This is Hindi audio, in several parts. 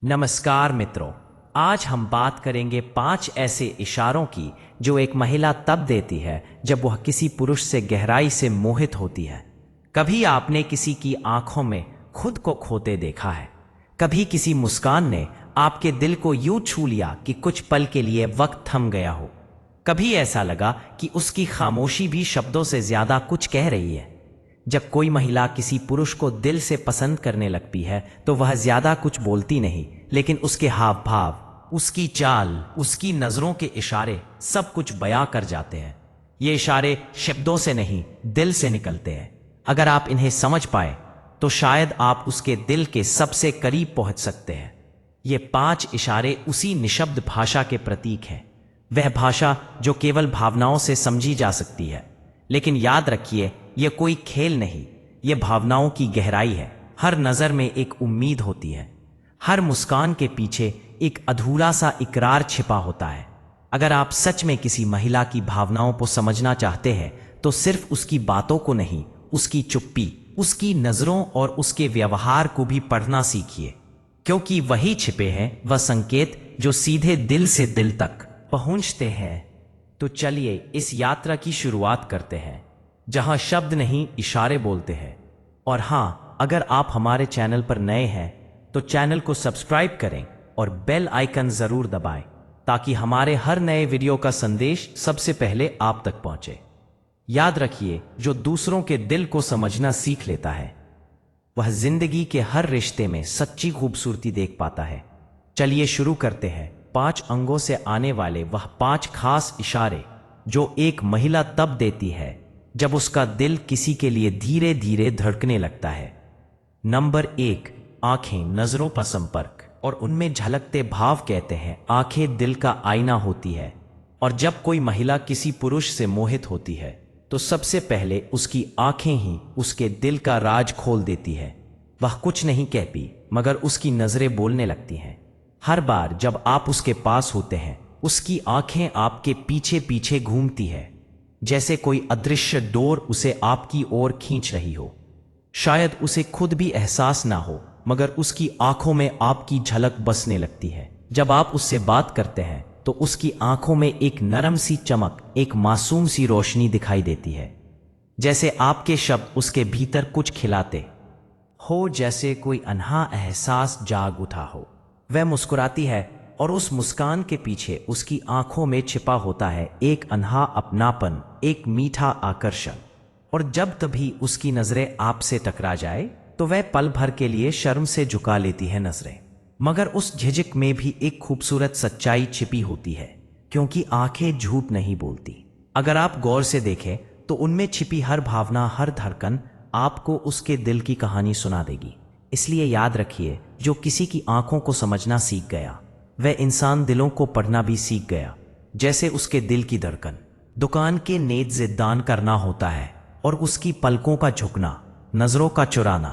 नमस्कार मित्रों। आज हम बात करेंगे 5 ऐसे इशारों की जो एक महिला तब देती है जब वह किसी पुरुष से गहराई से मोहित होती है। कभी आपने किसी की आंखों में खुद को खोते देखा है? कभी किसी मुस्कान ने आपके दिल को यूं छू लिया कि कुछ पल के लिए वक्त थम गया हो? कभी ऐसा लगा कि उसकी खामोशी भी शब्दों से ज्यादा कुछ कह रही है? जब कोई महिला किसी पुरुष को दिल से पसंद करने लगती है तो वह ज्यादा कुछ बोलती नहीं, लेकिन उसके हाव भाव, उसकी चाल, उसकी नजरों के इशारे सब कुछ बयां कर जाते हैं। ये इशारे शब्दों से नहीं, दिल से निकलते हैं। अगर आप इन्हें समझ पाए तो शायद आप उसके दिल के सबसे करीब पहुंच सकते हैं। ये 5 इशारे उसी निशब्द भाषा के प्रतीक हैं, वह भाषा जो केवल भावनाओं से समझी जा सकती है। लेकिन याद रखिए, यह कोई खेल नहीं, यह भावनाओं की गहराई है। हर नजर में एक उम्मीद होती है, हर मुस्कान के पीछे एक अधूरा सा इकरार छिपा होता है। अगर आप सच में किसी महिला की भावनाओं को समझना चाहते हैं तो सिर्फ उसकी बातों को नहीं, उसकी चुप्पी, उसकी नजरों और उसके व्यवहार को भी पढ़ना सीखिए, क्योंकि वही छिपे हैं वह संकेत जो सीधे दिल से दिल तक पहुंचते हैं। तो चलिए इस यात्रा की शुरुआत करते हैं, जहां शब्द नहीं इशारे बोलते हैं। और हाँ, अगर आप हमारे चैनल पर नए हैं तो चैनल को सब्सक्राइब करें और बेल आइकन जरूर दबाएं, ताकि हमारे हर नए वीडियो का संदेश सबसे पहले आप तक पहुंचे। याद रखिए, जो दूसरों के दिल को समझना सीख लेता है वह जिंदगी के हर रिश्ते में सच्ची खूबसूरती देख पाता है। चलिए शुरू करते हैं। 5 अंगों से आने वाले वह 5 खास इशारे जो एक महिला तब देती है जब उसका दिल किसी के लिए धीरे धीरे धड़कने लगता है। नंबर 1, आंखें, नजरों का संपर्क और उनमें झलकते भाव। कहते हैं आंखें दिल का आईना होती है, और जब कोई महिला किसी पुरुष से मोहित होती है तो सबसे पहले उसकी आंखें ही उसके दिल का राज खोल देती है। वह कुछ नहीं कहती, मगर उसकी नजरें बोलने लगती हैं। हर बार जब आप उसके पास होते हैं उसकी आंखें आपके पीछे पीछे घूमती है, जैसे कोई अदृश्य डोर उसे आपकी ओर खींच रही हो। शायद उसे खुद भी एहसास ना हो, मगर उसकी आंखों में आपकी झलक बसने लगती है। जब आप उससे बात करते हैं तो उसकी आंखों में एक नरम सी चमक, एक मासूम सी रोशनी दिखाई देती है, जैसे आपके शब्द उसके भीतर कुछ खिलाते हो, जैसे कोई अनहा एहसास जाग उठा हो। वह मुस्कुराती है और उस मुस्कान के पीछे उसकी आंखों में छिपा होता है एक अनहा अपनापन, एक मीठा आकर्षण। और जब तभी उसकी नजरें आपसे टकरा जाए तो वह पल भर के लिए शर्म से झुका लेती है नजरें, मगर उस झिझक में भी एक खूबसूरत सच्चाई छिपी होती है, क्योंकि आंखें झूठ नहीं बोलती। अगर आप गौर से देखें तो उनमें छिपी हर भावना, हर धड़कन आपको उसके दिल की कहानी सुना देगी। इसलिए याद रखिए, जो किसी की आंखों को समझना सीख गया वह इंसान दिलों को पढ़ना भी सीख गया। जैसे उसके दिल की धड़कन, दुकान के नेज़ जिद्दान करना होता है, और उसकी पलकों का झुकना, नजरों का चुराना,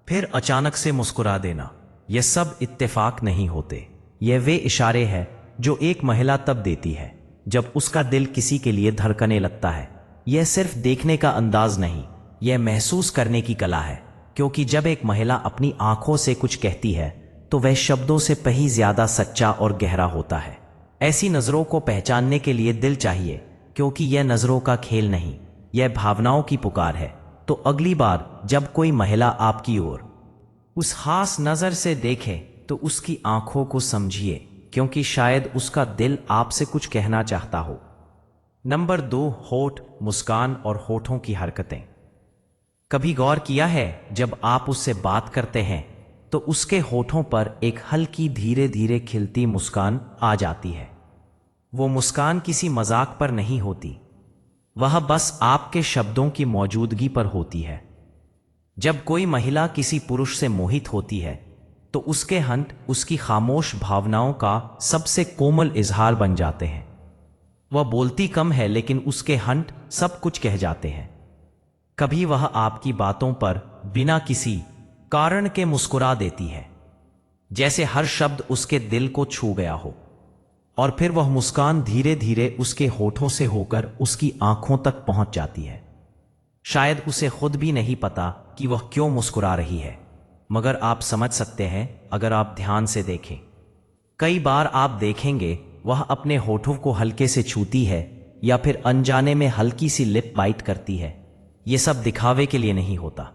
फिर अचानक से मुस्कुरा देना। यह सब इत्तेफाक नहीं होते, यह वे इशारे हैं जो एक महिला तब देती है जब उसका दिल किसी के लिए धड़कने लगता है। यह सिर्फ देखने का अंदाज नहीं, यह महसूस करने की कला है, क्योंकि जब एक महिला अपनी आंखों से कुछ कहती है तो वह शब्दों से कहीं ज्यादा सच्चा और गहरा होता है। ऐसी नजरों को पहचानने के लिए दिल चाहिए, क्योंकि यह नजरों का खेल नहीं, यह भावनाओं की पुकार है। तो अगली बार जब कोई महिला आपकी ओर उस खास नजर से देखे तो उसकी आंखों को समझिए, क्योंकि शायद उसका दिल आपसे कुछ कहना चाहता हो। नंबर 2, होठ, मुस्कान और होठों की हरकतें। कभी गौर किया है, जब आप उससे बात करते हैं तो उसके होठों पर एक हल्की धीरे धीरे खिलती मुस्कान आ जाती है। वो मुस्कान किसी मजाक पर नहीं होती, वह बस आपके शब्दों की मौजूदगी पर होती है। जब कोई महिला किसी पुरुष से मोहित होती है तो उसके हंट उसकी खामोश भावनाओं का सबसे कोमल इजहार बन जाते हैं। वह बोलती कम है, लेकिन उसके हंट सब कुछ कह जाते हैं। कभी वह आपकी बातों पर बिना किसी कारण के मुस्कुरा देती है, जैसे हर शब्द उसके दिल को छू गया हो, और फिर वह मुस्कान धीरे धीरे उसके होठों से होकर उसकी आंखों तक पहुंच जाती है। शायद उसे खुद भी नहीं पता कि वह क्यों मुस्कुरा रही है, मगर आप समझ सकते हैं अगर आप ध्यान से देखें। कई बार आप देखेंगे वह अपने होठों को हल्के से छूती है या फिर अनजाने में हल्की सी लिप बाइट करती है। ये सब दिखावे के लिए नहीं होता,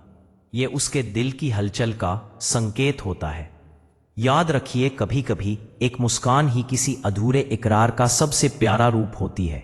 ये उसके दिल की हलचल का संकेत होता है। याद रखिए, कभी कभी एक मुस्कान ही किसी अधूरे इकरार का सबसे प्यारा रूप होती है।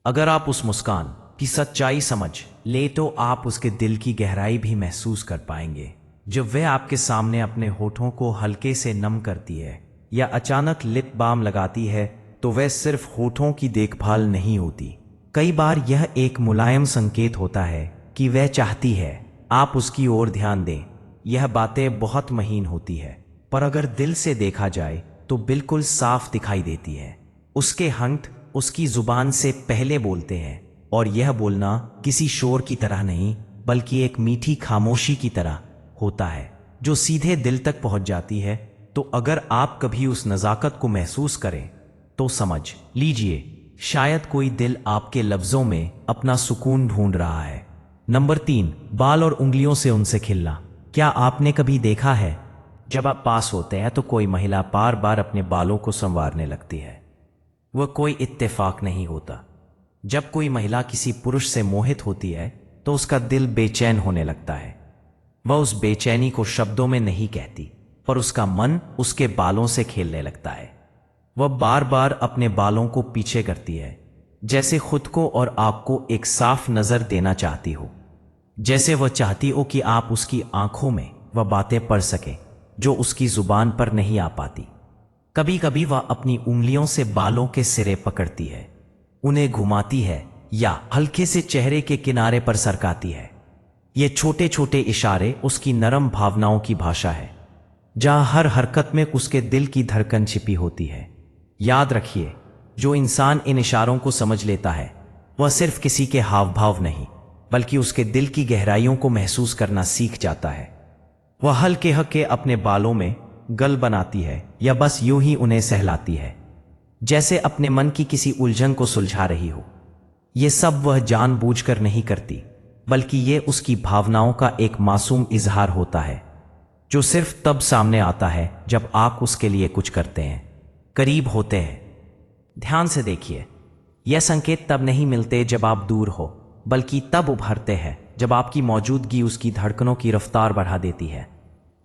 अगर आप उस मुस्कान की सच्चाई समझ ले तो आप उसके दिल की गहराई भी महसूस कर पाएंगे। जब वह आपके सामने अपने होठों को हल्के से नम करती है या अचानक लिप बाम लगाती है तो वह सिर्फ होठों की देखभाल नहीं होती, कई बार यह एक मुलायम संकेत होता है कि वह चाहती है आप उसकी ओर ध्यान दें। यह बातें बहुत महीन होती है, पर अगर दिल से देखा जाए तो बिल्कुल साफ दिखाई देती है। उसके हंठ उसकी जुबान से पहले बोलते हैं, और यह बोलना किसी शोर की तरह नहीं बल्कि एक मीठी खामोशी की तरह होता है जो सीधे दिल तक पहुंच जाती है। तो अगर आप कभी उस नज़ाकत को महसूस करें तो समझ लीजिए शायद कोई दिल आपके लफ्जों में अपना सुकून ढूंढ रहा है। नंबर 3, बाल और उंगलियों से उनसे खिलना। क्या आपने कभी देखा है जब आप पास होते हैं तो कोई महिला बार बार अपने बालों को संवारने लगती है? वह कोई इत्तेफाक नहीं होता। जब कोई महिला किसी पुरुष से मोहित होती है तो उसका दिल बेचैन होने लगता है। वह उस बेचैनी को शब्दों में नहीं कहती, पर उसका मन उसके बालों से खेलने लगता है। वह बार बार अपने बालों को पीछे करती है, जैसे खुद को और आपको एक साफ नजर देना चाहती हो, जैसे वह चाहती हो कि आप उसकी आंखों में वह बातें पढ़ सके जो उसकी जुबान पर नहीं आ पाती। कभी कभी वह अपनी उंगलियों से बालों के सिरे पकड़ती है, उन्हें घुमाती है या हल्के से चेहरे के किनारे पर सरकाती है। ये छोटे छोटे इशारे उसकी नरम भावनाओं की भाषा है, जहां हर हरकत में उसके दिल की धड़कन छिपी होती है। याद रखिए, जो इंसान इन इशारों को समझ लेता है वह सिर्फ किसी के हाव भाव नहीं बल्कि उसके दिल की गहराइयों को महसूस करना सीख जाता है। वह हल्के हल्के अपने बालों में गल बनाती है या बस यूं ही उन्हें सहलाती है, जैसे अपने मन की किसी उलझन को सुलझा रही हो। ये सब वह जानबूझकर नहीं करती, बल्कि ये उसकी भावनाओं का एक मासूम इजहार होता है जो सिर्फ तब सामने आता है जब आप उसके लिए कुछ करते हैं, करीब होते हैं। ध्यान से देखिए, यह संकेत तब नहीं मिलते जब आप दूर हो, बल्कि तब उभरते हैं जब आपकी मौजूदगी उसकी धड़कनों की रफ्तार बढ़ा देती है।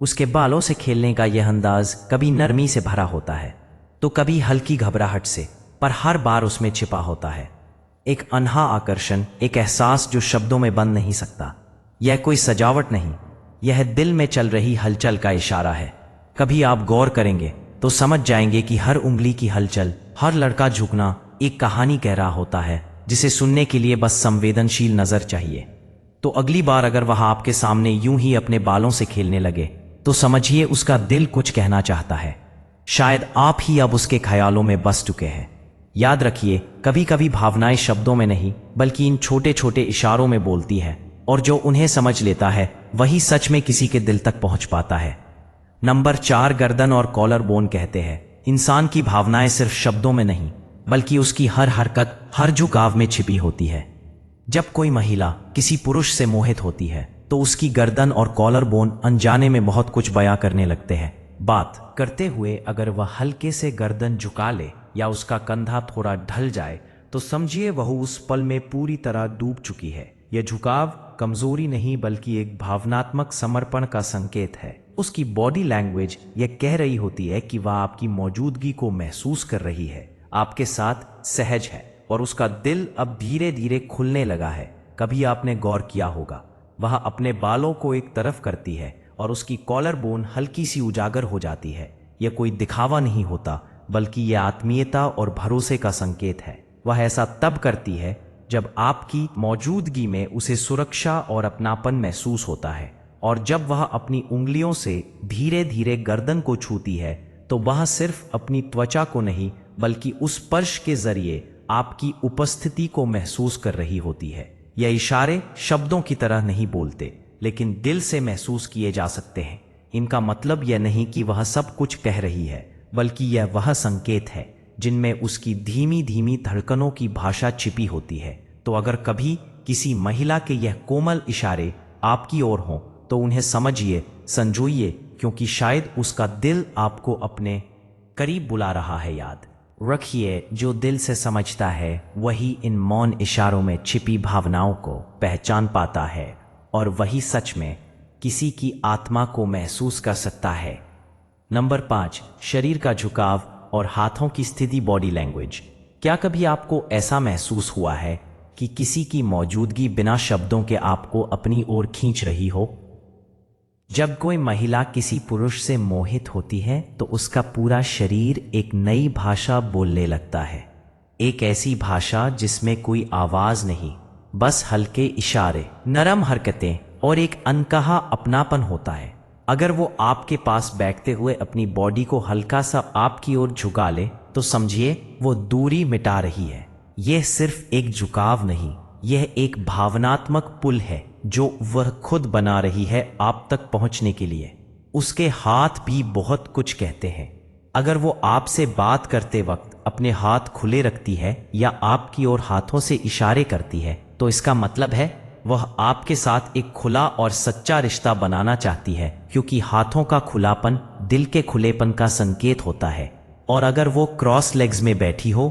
उसके बालों से खेलने का यह अंदाज कभी नरमी से भरा होता है तो कभी हल्की घबराहट से, पर हर बार उसमें छिपा होता है एक अनहा आकर्षण, एक एहसास जो शब्दों में बन नहीं सकता। यह कोई सजावट नहीं, यह दिल में चल रही हलचल का इशारा है। कभी आप गौर करेंगे तो समझ जाएंगे कि हर उंगली की हलचल, हर लड़का झुकना एक कहानी कह रहा होता है जिसे सुनने के लिए बस संवेदनशील नजर चाहिए। तो अगली बार अगर वह आपके सामने यूं ही अपने बालों से खेलने लगे तो समझिए उसका दिल कुछ कहना चाहता है। शायद आप ही अब उसके ख्यालों में बस चुके हैं। याद रखिए, कभी कभी भावनाएं शब्दों में नहीं बल्कि इन छोटे छोटे इशारों में बोलती है, और जो उन्हें समझ लेता है वही सच में किसी के दिल तक पहुंच पाता है। नंबर 4, गर्दन और कॉलर बोन कहते हैं इंसान की भावनाएं सिर्फ शब्दों में नहीं बल्कि उसकी हर हरकत, हर झुकाव में छिपी होती है। जब कोई महिला किसी पुरुष से मोहित होती है तो उसकी गर्दन और कॉलर बोन अनजाने में बहुत कुछ बयां करने लगते हैं। बात करते हुए अगर वह हल्के से गर्दन झुका ले या उसका कंधा थोड़ा ढल जाए तो समझिए वह उस पल में पूरी तरह डूब चुकी है। यह झुकाव कमजोरी नहीं बल्कि एक भावनात्मक समर्पण का संकेत है। उसकी बॉडी लैंग्वेज यह कह रही होती है कि वह आपकी मौजूदगी को महसूस कर रही है, आपके साथ सहज है, और उसका दिल अब धीरे धीरे खुलने लगा है। कभी आपने गौर किया होगा, वह अपने बालों को एक तरफ करती है और उसकी कॉलर बोन हल्की सी उजागर हो जाती है। यह कोई दिखावा नहीं होता बल्कि यह आत्मीयता और भरोसे का संकेत है। वह ऐसा तब करती है जब आपकी मौजूदगी में उसे सुरक्षा और अपनापन महसूस होता है, और जब वह अपनी उंगलियों से धीरे धीरे गर्दन को छूती है तो वह सिर्फ अपनी त्वचा को नहीं बल्कि उस स्पर्श के जरिए आपकी उपस्थिति को महसूस कर रही होती है। यह इशारे शब्दों की तरह नहीं बोलते लेकिन दिल से महसूस किए जा सकते हैं। इनका मतलब यह नहीं कि वह सब कुछ कह रही है, बल्कि यह वह संकेत है जिनमें उसकी धीमी धीमी धड़कनों की भाषा छिपी होती है। तो अगर कभी किसी महिला के यह कोमल इशारे आपकी ओर हों तो उन्हें समझिए, संजोइए, क्योंकि शायद उसका दिल आपको अपने करीब बुला रहा है। याद रखिए, जो दिल से समझता है वही इन मौन इशारों में छिपी भावनाओं को पहचान पाता है, और वही सच में किसी की आत्मा को महसूस कर सकता है। नंबर 5, शरीर का झुकाव और हाथों की स्थिति, बॉडी लैंग्वेज। क्या कभी आपको ऐसा महसूस हुआ है कि किसी की मौजूदगी बिना शब्दों के आपको अपनी ओर खींच रही हो? जब कोई महिला किसी पुरुष से मोहित होती है तो उसका पूरा शरीर एक नई भाषा बोलने लगता है। एक ऐसी भाषा जिसमें कोई आवाज नहीं, बस हल्के इशारे, नरम हरकतें और एक अनकहा अपनापन होता है। अगर वो आपके पास बैठते हुए अपनी बॉडी को हल्का सा आपकी ओर झुका ले तो समझिए वो दूरी मिटा रही है। यह सिर्फ एक झुकाव नहीं, यह एक भावनात्मक पुल है जो वह खुद बना रही है आप तक पहुंचने के लिए। उसके हाथ भी बहुत कुछ कहते हैं। अगर वो आपसे बात करते वक्त अपने हाथ खुले रखती है या आपकी ओर हाथों से इशारे करती है तो इसका मतलब है वह आपके साथ एक खुला और सच्चा रिश्ता बनाना चाहती है, क्योंकि हाथों का खुलापन दिल के खुलेपन का संकेत होता है। और अगर वो क्रॉस लेग्स में बैठी हो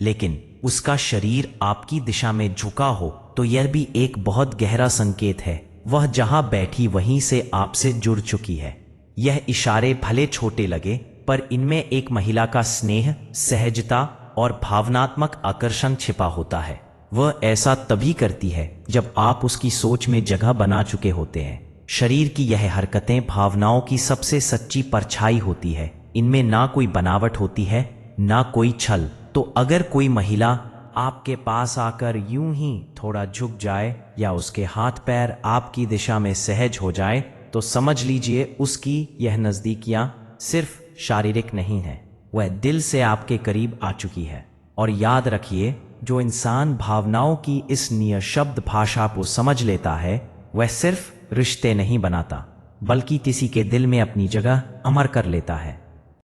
लेकिन उसका शरीर आपकी दिशा में झुका हो तो यह भी एक बहुत गहरा संकेत है। वह जहां बैठी वहीं से आपसे जुड़ चुकी है। यह इशारे भले छोटे लगे पर इनमें एक महिला का स्नेह, सहजता और भावनात्मक आकर्षण छिपा होता है। वह ऐसा तभी करती है जब आप उसकी सोच में जगह बना चुके होते हैं। शरीर की यह हरकतें भावनाओं की सबसे सच्ची परछाई होती है। इनमें ना कोई बनावट होती है, ना कोई छल। तो अगर कोई महिला आपके पास आकर यूं ही थोड़ा झुक जाए या उसके हाथ पैर आपकी दिशा में सहज हो जाए तो समझ लीजिए उसकी यह नज़दीकियां सिर्फ शारीरिक नहीं है, वह दिल से आपके करीब आ चुकी है। और याद रखिए, जो इंसान भावनाओं की इस निःशब्द भाषा को समझ लेता है वह सिर्फ रिश्ते नहीं बनाता बल्कि किसी के दिल में अपनी जगह अमर कर लेता है।